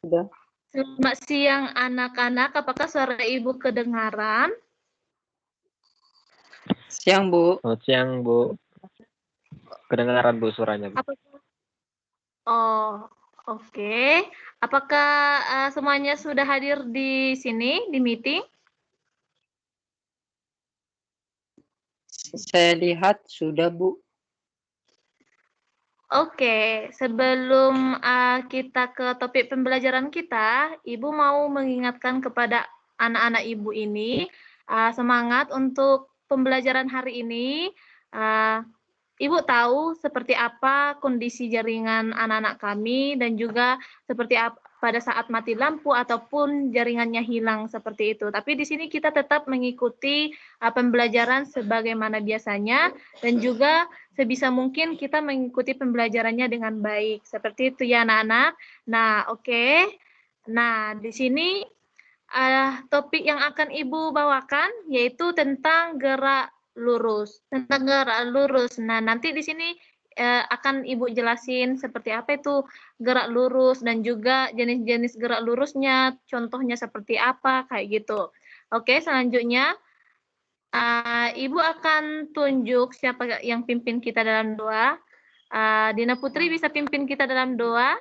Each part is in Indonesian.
Sudah. Selamat siang anak-anak, apakah suara Ibu kedengaran? Siang, Bu. Selamat siang, Bu. Kedengaran, Bu, suaranya, Bu. Oh, oke. Apakah semuanya sudah hadir di sini, di meeting? Saya lihat sudah, Bu. Oke, sebelum kita ke topik pembelajaran kita, Ibu mau mengingatkan kepada anak-anak Ibu ini semangat untuk pembelajaran hari ini. Ibu tahu seperti apa kondisi jaringan anak-anak kami dan juga seperti apa pada saat mati lampu ataupun jaringannya hilang seperti itu. Tapi di sini kita tetap mengikuti pembelajaran sebagaimana biasanya dan juga sebisa mungkin kita mengikuti pembelajarannya dengan baik. Seperti itu ya anak-anak. Nah, oke. Nah, di sini topik yang akan Ibu bawakan yaitu tentang gerak lurus. Tentang gerak lurus. Nah, nanti di sini akan Ibu jelasin seperti apa itu gerak lurus dan juga jenis-jenis gerak lurusnya, contohnya seperti apa, kayak gitu. Oke, selanjutnya Ibu akan tunjuk siapa yang pimpin kita dalam doa. Dina Putri bisa pimpin kita dalam doa.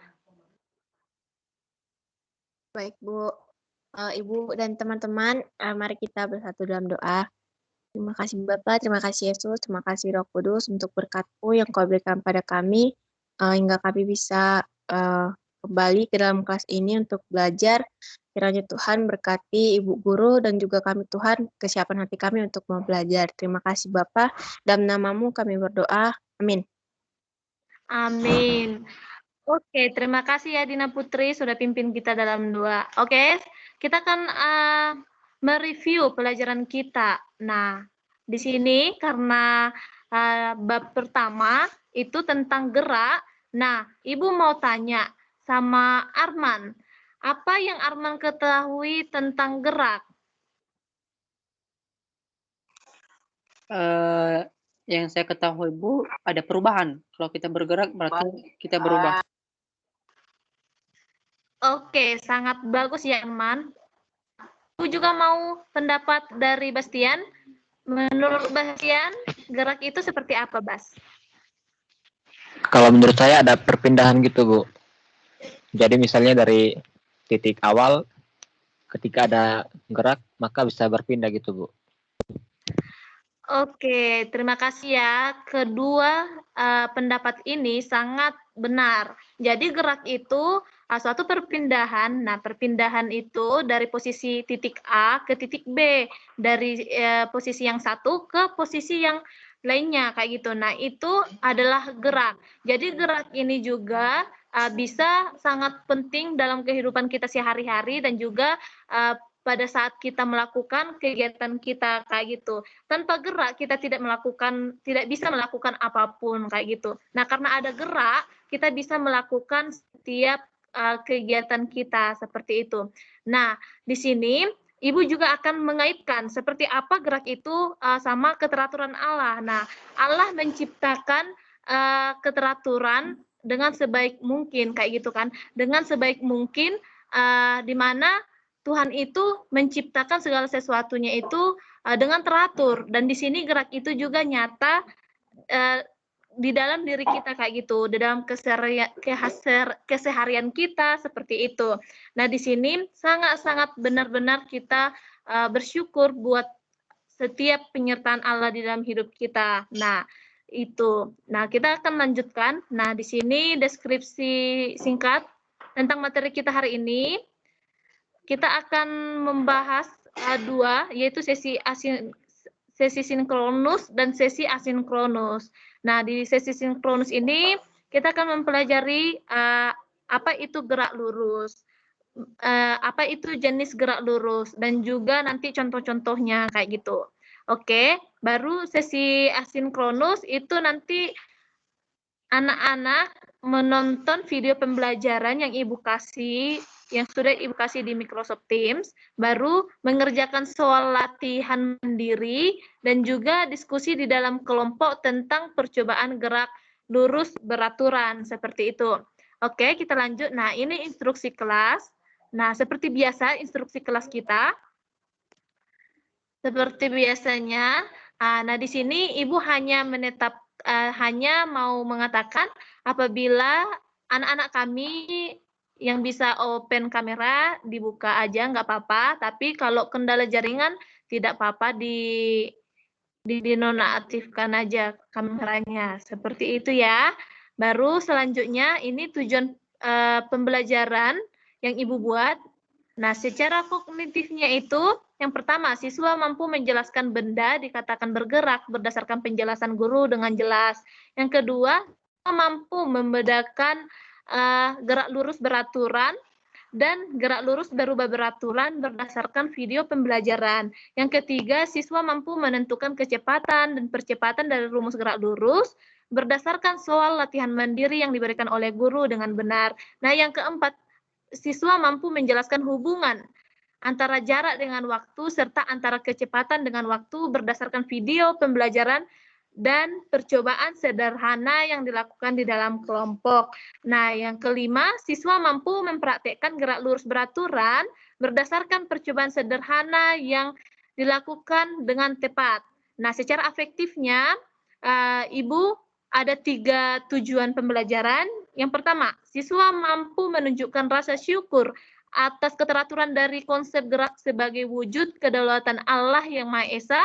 Baik, Bu. Ibu dan teman-teman, mari kita bersatu dalam doa. Terima kasih Bapa, terima kasih Yesus, terima kasih Roh Kudus untuk berkat-Mu yang Kau berikan pada kami, hingga kami bisa kembali ke dalam kelas ini untuk belajar. Kiranya Tuhan berkati Ibu Guru dan juga kami Tuhan, kesiapan hati kami untuk mau belajar. Terima kasih Bapa, dalam nama-Mu kami berdoa. Amin. Amin. Oke, terima kasih ya Dina Putri sudah pimpin kita dalam doa. Oke, kita akan mereview pelajaran kita. Nah, di sini karena bab pertama itu tentang gerak. Nah, Ibu mau tanya sama Arman, apa yang Arman ketahui tentang gerak? Yang saya ketahui, Bu, ada perubahan. Kalau kita bergerak berarti kita berubah. Oke, sangat bagus ya Arman. Aku juga mau pendapat dari Bastian. Menurut Bastian, gerak itu seperti apa, Bas? Kalau menurut saya ada perpindahan gitu, Bu. Jadi misalnya dari titik awal, ketika ada gerak, maka bisa berpindah gitu, Bu. Oke, terima kasih ya. Kedua pendapat ini sangat benar. Jadi gerak itu suatu perpindahan. Nah, perpindahan itu dari posisi titik A ke titik B, dari posisi yang satu ke posisi yang lainnya kayak gitu. Nah, itu adalah gerak. Jadi gerak ini juga bisa sangat penting dalam kehidupan kita sehari-hari dan juga pada saat kita melakukan kegiatan kita kayak gitu. Tanpa gerak kita tidak bisa melakukan apapun kayak gitu. Nah, karena ada gerak, kita bisa melakukan setiap kegiatan kita seperti itu. Nah, di sini Ibu juga akan mengaitkan seperti apa gerak itu sama keteraturan Allah. Nah, Allah menciptakan keteraturan dengan sebaik mungkin kayak gitu kan. Dengan sebaik mungkin di mana Tuhan itu menciptakan segala sesuatunya itu dengan teratur, dan di sini gerak itu juga nyata di dalam diri kita kayak gitu, di dalam keseharian kita seperti itu. Nah, di sini sangat-sangat benar-benar kita bersyukur buat setiap penyertaan Allah di dalam hidup kita. Nah, itu. Nah, kita akan lanjutkan. Nah, di sini deskripsi singkat tentang materi kita hari ini. Kita akan membahas dua, yaitu sesi sinkronus dan sesi asinkronus. Nah, di sesi sinkronus ini kita akan mempelajari apa itu gerak lurus, apa itu jenis gerak lurus, dan juga nanti contoh-contohnya kayak gitu. Oke, baru sesi asinkronus itu nanti anak-anak menonton video pembelajaran yang sudah Ibu kasih di Microsoft Teams, baru mengerjakan soal latihan mandiri, dan juga diskusi di dalam kelompok tentang percobaan gerak lurus beraturan, seperti itu. Oke, kita lanjut. Nah, ini instruksi kelas. Nah, seperti biasa instruksi kelas kita. Seperti biasanya. Nah, di sini Ibu hanya mau mengatakan apabila anak-anak kami yang bisa open kamera dibuka aja nggak apa-apa, tapi kalau kendala jaringan tidak apa-apa dinonaktifkan aja kameranya. Seperti itu ya. Baru selanjutnya ini tujuan pembelajaran yang Ibu buat. Nah, secara kognitifnya itu yang pertama, siswa mampu menjelaskan benda dikatakan bergerak berdasarkan penjelasan guru dengan jelas. Yang kedua, mampu membedakan gerak lurus beraturan dan gerak lurus berubah beraturan berdasarkan video pembelajaran. Yang ketiga, siswa mampu menentukan kecepatan dan percepatan dari rumus gerak lurus berdasarkan soal latihan mandiri yang diberikan oleh guru dengan benar. Nah, yang keempat, siswa mampu menjelaskan hubungan antara jarak dengan waktu serta antara kecepatan dengan waktu berdasarkan video pembelajaran dan percobaan sederhana yang dilakukan di dalam kelompok. Nah, yang kelima, siswa mampu mempraktekkan gerak lurus beraturan berdasarkan percobaan sederhana yang dilakukan dengan tepat. Nah, secara afektifnya, Ibu ada 3 tujuan pembelajaran. Yang pertama, siswa mampu menunjukkan rasa syukur atas keteraturan dari konsep gerak sebagai wujud kedaulatan Allah yang Maha Esa,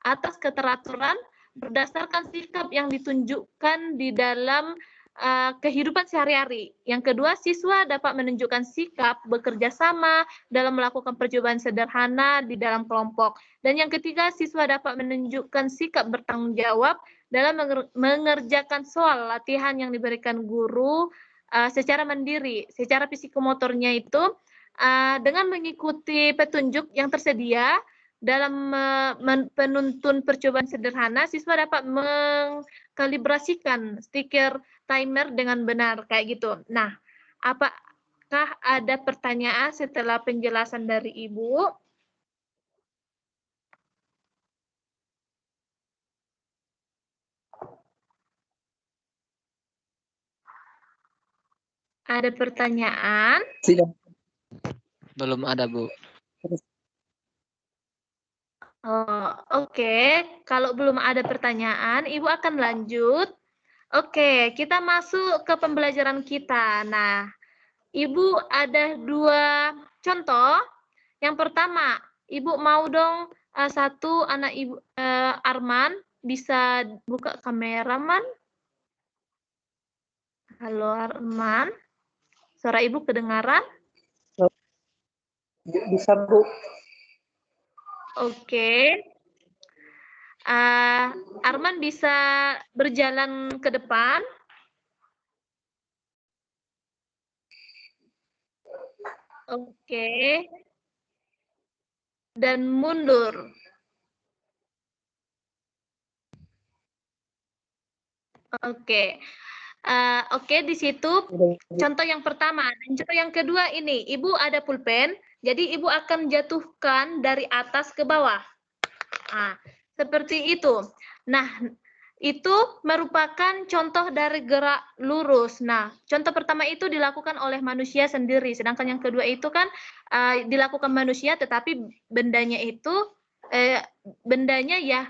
atas keteraturan berdasarkan sikap yang ditunjukkan di dalam kehidupan sehari-hari. Yang kedua, siswa dapat menunjukkan sikap bekerja sama dalam melakukan percobaan sederhana di dalam kelompok. Dan yang ketiga, siswa dapat menunjukkan sikap bertanggung jawab dalam mengerjakan soal latihan yang diberikan guru secara mandiri. Secara psikomotornya itu dengan mengikuti petunjuk yang tersedia dalam penuntun percobaan sederhana, siswa dapat mengkalibrasikan stiker timer dengan benar kayak gitu. Nah, apakah ada pertanyaan setelah penjelasan dari Ibu? Ada pertanyaan? Tidak. Belum ada, Bu. Oh, oke. Kalau belum ada pertanyaan, Ibu akan lanjut. Oke, kita masuk ke pembelajaran kita. Nah, Ibu ada 2 contoh. Yang pertama, Ibu mau dong satu anak Ibu Arman bisa buka kameraman. Halo Arman, suara Ibu kedengaran? Bisa, Bu. Oke. Arman bisa berjalan ke depan. Oke. Dan mundur. Oke. Oke, di situ contoh yang pertama. Dan contoh yang kedua ini, Ibu ada pulpen, jadi Ibu akan jatuhkan dari atas ke bawah. Seperti itu. Nah, itu merupakan contoh dari gerak lurus. Nah, contoh pertama itu dilakukan oleh manusia sendiri, sedangkan yang kedua itu kan dilakukan manusia, tetapi bendanya itu bendanya ya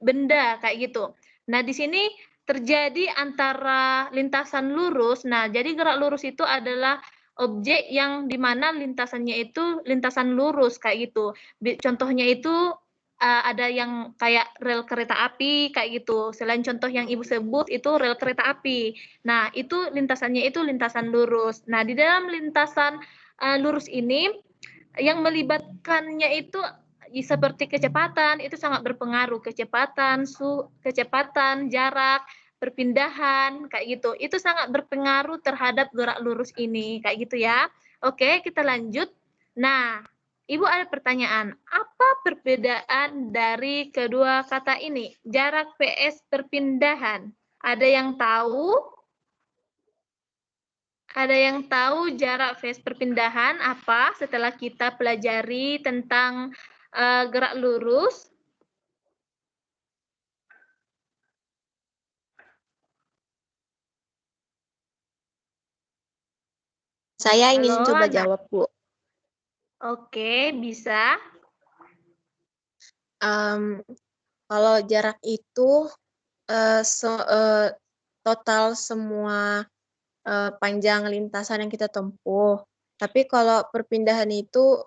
benda kayak gitu. Nah, di sini terjadi antara lintasan lurus. Nah, jadi gerak lurus itu adalah objek yang dimana lintasannya itu lintasan lurus kayak gitu. Contohnya itu ada yang kayak rel kereta api kayak gitu. Selain contoh yang Ibu sebut itu rel kereta api. Nah, itu lintasannya itu lintasan lurus. Nah, di dalam lintasan lurus ini yang melibatkannya itu seperti kecepatan, itu sangat berpengaruh. Kecepatan, jarak, perpindahan, kayak gitu. Itu sangat berpengaruh terhadap gerak lurus ini, kayak gitu ya. Oke, kita lanjut. Nah, Ibu ada pertanyaan, apa perbedaan dari kedua kata ini? Jarak vs perpindahan. Ada yang tahu? Ada yang tahu jarak vs perpindahan apa setelah kita pelajari tentang gerak lurus? Saya ingin Halo, coba Lana. jawab, Bu. Oke, bisa. Kalau jarak itu total semua panjang lintasan yang kita tempuh. Tapi kalau perpindahan itu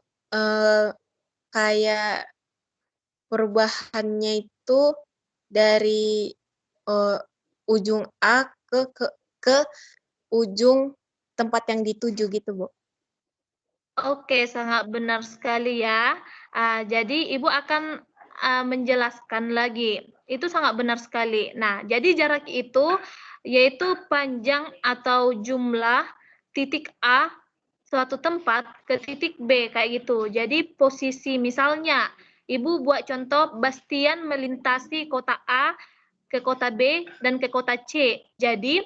kayak perubahannya itu dari ujung A ke ujung tempat yang dituju gitu, Bu. Oke, sangat benar sekali ya. Jadi Ibu akan menjelaskan lagi. Itu sangat benar sekali. Nah, jadi jarak itu yaitu panjang atau jumlah titik A suatu tempat ke titik B kayak gitu. Jadi posisi misalnya Ibu buat contoh Bastian melintasi kota A ke kota B dan ke kota C. Jadi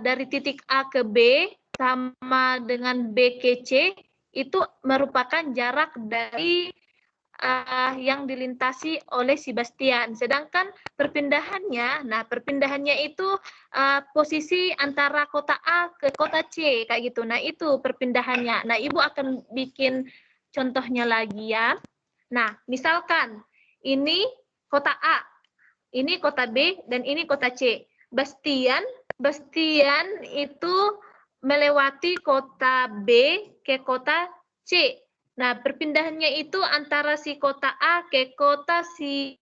dari titik A ke B sama dengan B ke C itu merupakan jarak dari yang dilintasi oleh si Bastian. Sedangkan perpindahannya itu posisi antara kota A ke kota C kayak gitu. Nah, itu perpindahannya. Nah, Ibu akan bikin contohnya lagi ya. Nah, misalkan ini kota A, ini kota B, dan ini kota C. Bastian itu melewati kota B ke kota C. Nah, perpindahannya itu antara si kota A ke kota si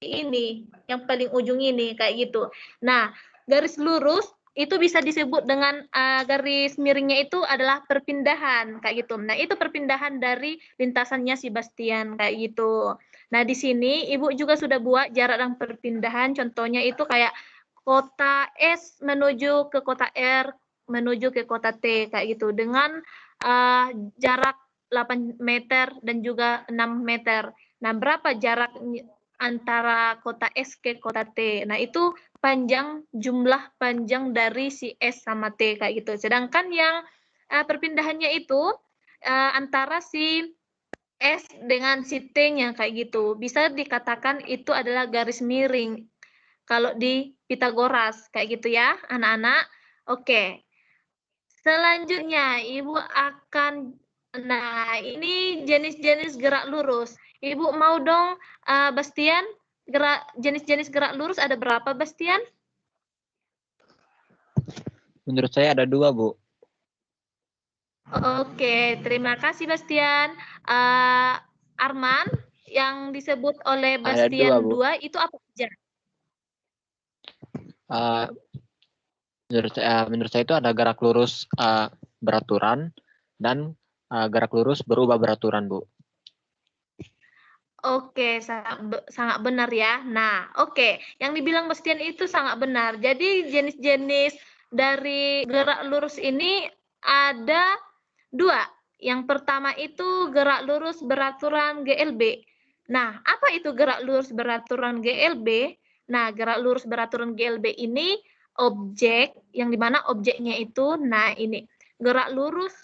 ini, yang paling ujung ini, kayak gitu. Nah, garis lurus itu bisa disebut dengan garis miringnya itu adalah perpindahan, kayak gitu. Nah, itu perpindahan dari lintasannya si Bastian, kayak gitu. Nah, di sini Ibu juga sudah buat jarak dan perpindahan, contohnya itu kayak kota S menuju ke kota R, menuju ke kota T, kayak gitu, dengan jarak 8 meter dan juga 6 meter. Nah, berapa jarak antara kota S ke kota T? Nah, itu jumlah panjang dari si S sama T kayak gitu. Sedangkan yang perpindahannya itu antara si S dengan si T-nya kayak gitu. Bisa dikatakan itu adalah garis miring. Kalau di Pitagoras kayak gitu ya, anak-anak. Oke. Selanjutnya, Ibu akan, nah ini jenis-jenis gerak lurus. Ibu mau dong, Bastian, jenis-jenis gerak lurus ada berapa, Bastian? Menurut saya ada 2, Bu. Oke, terima kasih, Bastian. Arman, yang disebut oleh Ada Bastian 2, Bu. 2 itu apa saja? Menurut saya itu ada gerak lurus beraturan dan gerak lurus berubah beraturan, Bu. Oke, sangat benar ya. Nah, oke, yang dibilang Bastian itu sangat benar. Jadi jenis-jenis dari gerak lurus ini ada 2. Yang pertama itu gerak lurus beraturan GLB. Nah, apa itu gerak lurus beraturan GLB? Nah, gerak lurus beraturan GLB ini objek, yang dimana objeknya itu, nah ini, gerak lurus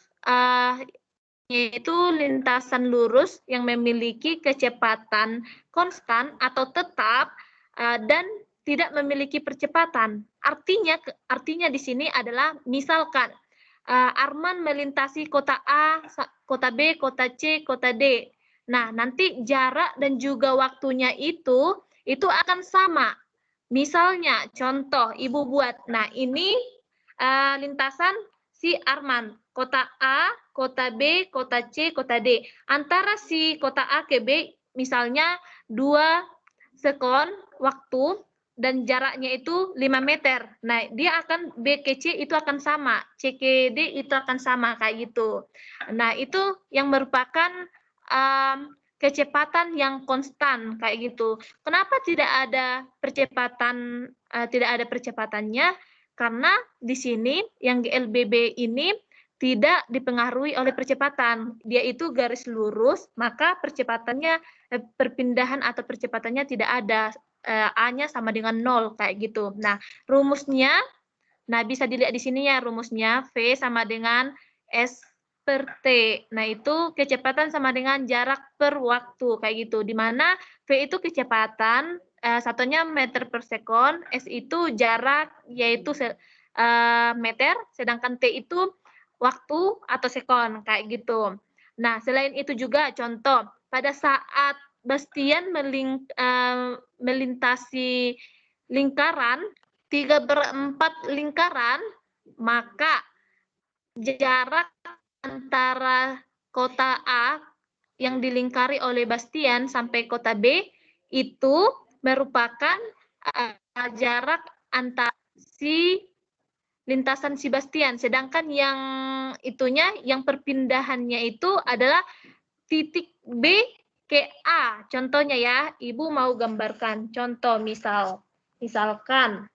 yaitu lintasan lurus yang memiliki kecepatan konstan atau tetap dan tidak memiliki percepatan. Artinya di sini adalah misalkan Arman melintasi kota A, kota B, kota C, kota D. Nah, nanti jarak dan juga waktunya itu akan sama. Misalnya, contoh Ibu buat, nah ini lintasan si Arman, kota A, kota B, kota C, kota D. Antara si kota A ke B, misalnya 2 sekon waktu, dan jaraknya itu 5 meter. Nah, dia akan B ke C itu akan sama, C ke D itu akan sama, kayak gitu. Nah, itu yang merupakan kecepatan yang konstan, kayak gitu. Kenapa tidak ada percepatannya? Karena di sini yang GLBB ini tidak dipengaruhi oleh percepatan. Dia itu garis lurus, maka percepatannya, perpindahan atau percepatannya tidak ada. A-nya sama dengan 0, kayak gitu. Nah, rumusnya, nah bisa dilihat di sini ya rumusnya, V sama dengan S per T. Nah, itu kecepatan sama dengan jarak per waktu, kayak gitu. Di mana V itu kecepatan, satunya meter per sekon, S itu jarak, yaitu meter, sedangkan T itu waktu atau sekon kayak gitu. Nah, selain itu juga contoh pada saat Bastian melintasi lingkaran 3/4 lingkaran, maka jarak antara kota A yang dilingkari oleh Bastian sampai kota B itu merupakan jarak antara si lintasan si Bastian, sedangkan yang itunya, yang perpindahannya itu adalah titik B ke A. Contohnya ya, Ibu mau gambarkan contoh misalkan.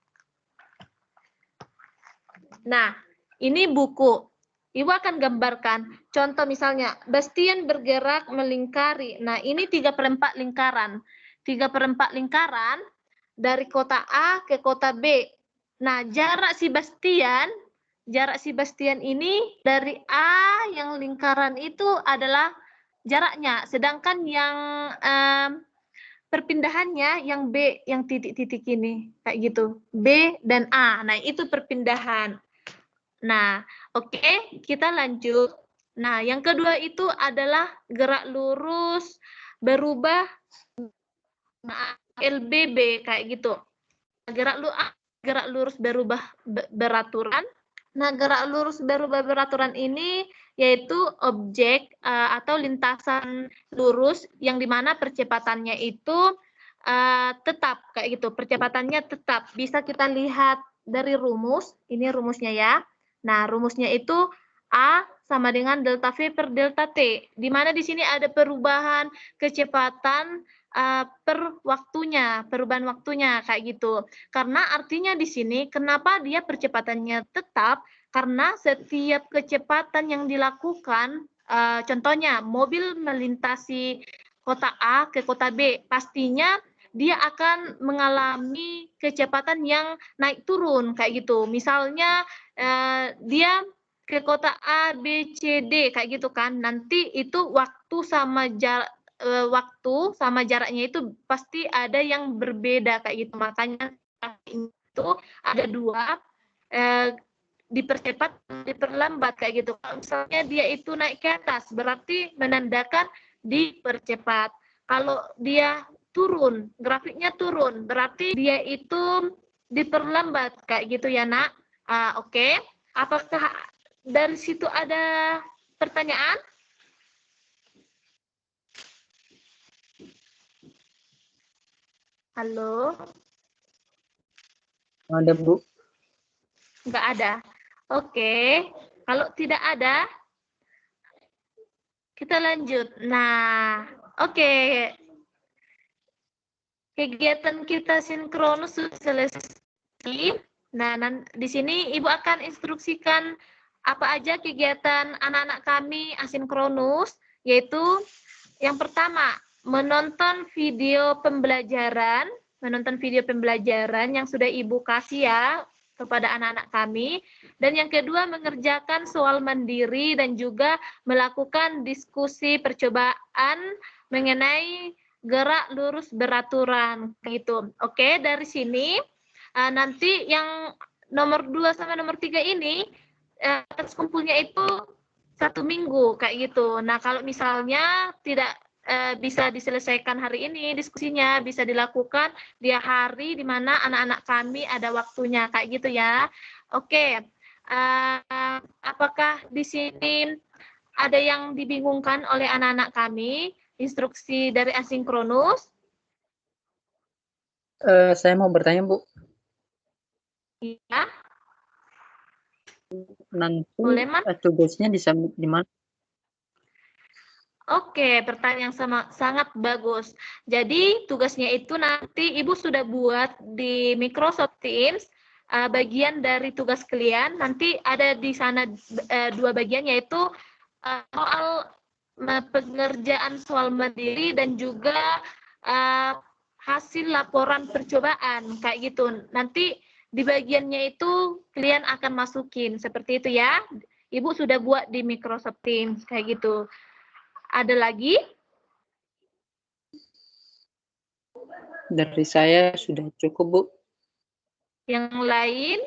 Nah, ini buku. Ibu akan gambarkan contoh misalnya Bastian bergerak melingkari. Nah, ini 3/4 lingkaran. 3/4 lingkaran dari kota A ke kota B. Nah, jarak si Bastian ini dari A yang lingkaran itu adalah jaraknya, sedangkan yang perpindahannya yang B, yang titik-titik ini kayak gitu, B dan A. Nah, itu perpindahan. Nah, oke, kita lanjut. Nah, yang kedua itu adalah gerak lurus berubah, nah, LBB kayak gitu. Gerak lurus berubah beraturan. Nah, gerak lurus berubah beraturan ini yaitu objek atau lintasan lurus yang dimana percepatannya itu tetap kayak gitu. Percepatannya tetap. Bisa kita lihat dari rumus. Ini rumusnya ya. Nah, rumusnya itu A sama dengan delta V per delta T. Di mana di sini ada perubahan kecepatan per waktunya, perubahan waktunya kayak gitu. Karena artinya di sini kenapa dia percepatannya tetap? Karena setiap kecepatan yang dilakukan, contohnya mobil melintasi kota A ke kota B, pastinya dia akan mengalami kecepatan yang naik turun kayak gitu. Misalnya dia ke kota A, B, C, D kayak gitu kan. Nanti itu waktu sama jaraknya itu pasti ada yang berbeda kayak gitu. Makanya itu ada dua, dipercepat, diperlambat kayak gitu. Kalau misalnya dia itu naik ke atas, berarti menandakan dipercepat. Kalau dia turun, grafiknya turun, berarti dia itu diperlambat kayak gitu ya, Nak. Oke. Apakah dari situ ada pertanyaan? Halo? Ada, Bu. Enggak ada. Oke. Kalau tidak ada, kita lanjut. Nah, oke. Kegiatan kita sinkronus sudah selesai. Nah, di sini Ibu akan instruksikan apa aja kegiatan anak-anak kami asinkronus, yaitu yang pertama, menonton video pembelajaran yang sudah Ibu kasih ya kepada anak-anak kami. Dan yang kedua, mengerjakan soal mandiri dan juga melakukan diskusi percobaan mengenai gerak lurus beraturan gitu. Oke, dari sini nanti yang nomor 2 sampai nomor 3 ini atas kumpulnya itu 1 minggu kayak gitu. Nah, kalau misalnya tidak bisa diselesaikan hari ini diskusinya, bisa dilakukan di hari di mana anak-anak kami ada waktunya kayak gitu ya. Oke. Apakah di sini ada yang dibingungkan oleh anak-anak kami? Instruksi dari asinkronus? Saya mau bertanya, Bu. Iya. Nanti Boleh, Man? tugasnya di mana? Oke, pertanyaan yang sangat bagus. Jadi tugasnya itu nanti Ibu sudah buat di Microsoft Teams, bagian dari tugas kalian. Nanti ada di sana 2 bagian, yaitu soal pengerjaan soal mandiri dan juga hasil laporan percobaan kayak gitu. Nanti di bagiannya itu kalian akan masukin seperti itu ya. Ibu sudah buat di Microsoft Teams kayak gitu. Ada lagi? Dari saya sudah cukup, Bu. Yang lain?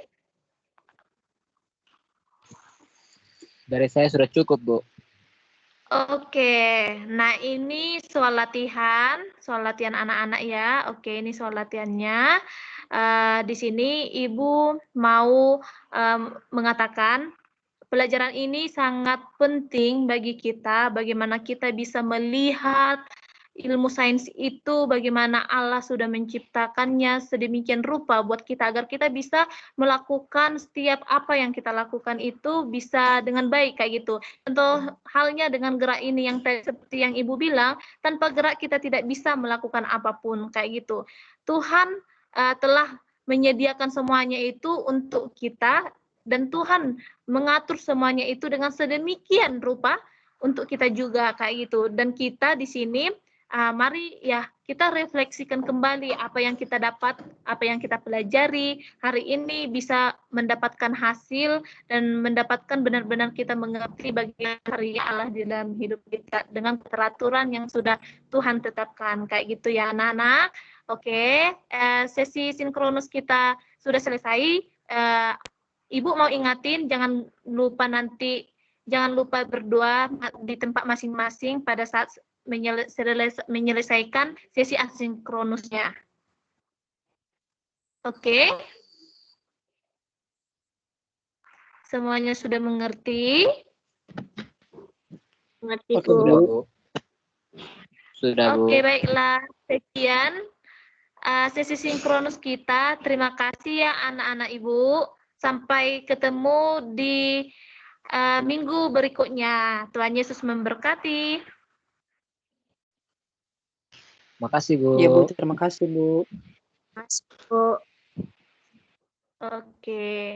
Dari saya sudah cukup, Bu. Oke, nah ini soal latihan anak-anak ya. Oke, ini soal latihannya. Di sini Ibu mau mengatakan pelajaran ini sangat penting bagi kita, bagaimana kita bisa melihat ilmu sains itu, bagaimana Allah sudah menciptakannya sedemikian rupa buat kita, agar kita bisa melakukan setiap apa yang kita lakukan itu bisa dengan baik, kayak gitu. Contoh halnya dengan gerak ini yang seperti yang Ibu bilang, tanpa gerak kita tidak bisa melakukan apapun, kayak gitu. Tuhan telah menyediakan semuanya itu untuk kita, dan Tuhan mengatur semuanya itu dengan sedemikian rupa untuk kita juga, kayak gitu. Dan kita di sini mari ya kita refleksikan kembali apa yang kita dapat, apa yang kita pelajari hari ini, bisa mendapatkan hasil dan mendapatkan benar-benar kita mengerti bagaimana karya Allah di dalam hidup kita dengan peraturan yang sudah Tuhan tetapkan, kayak gitu ya anak-anak. Oke, sesi sinkronus kita sudah selesai. Ibu mau ingatin jangan lupa berdoa di tempat masing-masing pada saat menyelesaikan sesi asinkronusnya. Oke. Semuanya sudah mengerti? Mengerti, Oke, Bu. Sudah, Bu. Bu. Sudah, Bu. Oke, baiklah. Sekian sesi sinkronus kita. Terima kasih ya anak-anak Ibu. Sampai ketemu di minggu berikutnya. Tuhan Yesus memberkati. Makasih, Bu. Iya, Bu. Terima kasih, Bu. Mas, Bu. Oke.